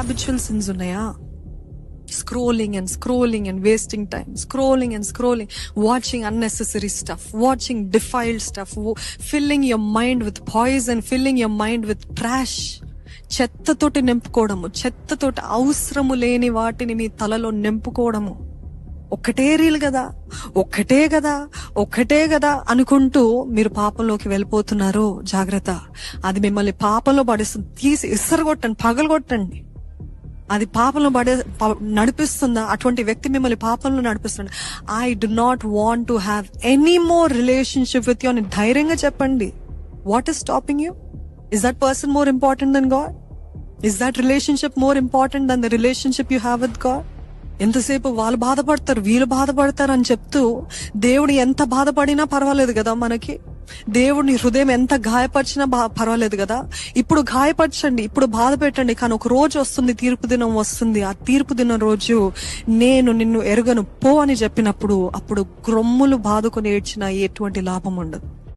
Habitual since ఉన్నాయా? Scrolling and wasting time, scrolling, watching unnecessary stuff, watching defiled stuff, filling your mind with poison, filling your mind with trash. చెత్తతోటి నింపుకోవడము, చెత్తతోటి అవసరము లేని వాటిని మీ తలలో నింపుకోవడము. ఒక్కటే reel కదా, ఒక్కటే కదా అనుకుంటూ మీరు పాపంలోకి వెళ్ళిపోతున్నారు. జాగ్రత్త, అది మిమ్మల్ని పాపంలో పడేస్తుంది. తీసి ఇసరగొట్టండి, పగలగొట్టండి. అది పాపంలో నడిపిస్తుందా? అటువంటి వ్యక్తి మిమ్మల్ని పాపంలో నడిపిస్తుంది. I do not want to have any more relationship with you అని ధైర్యంగా చెప్పండి. What is stopping you? Is that person more important than God? Is that relationship more important than the relationship you have with God? ఎంతసేపు వాళ్ళు బాధపడతారు, వీళ్ళు బాధపడతారు అని చెప్తూ దేవుడు ఎంత బాధపడినా పర్వాలేదు కదా మనకి. దేవుడిని హృదయం ఎంత గాయపరిచినా పర్వాలేదు కదా. ఇప్పుడు గాయపరచండి, ఇప్పుడు బాధ పెట్టండి, కానీ ఒక రోజు వస్తుంది, తీర్పు దినం వస్తుంది. ఆ తీర్పు దినం రోజు నేను నిన్ను ఎరుగను పో అని చెప్పినప్పుడు అప్పుడు గ్రొమ్ములు బాదుకొని ఏడ్చినా ఎటువంటి లాభం ఉండదు.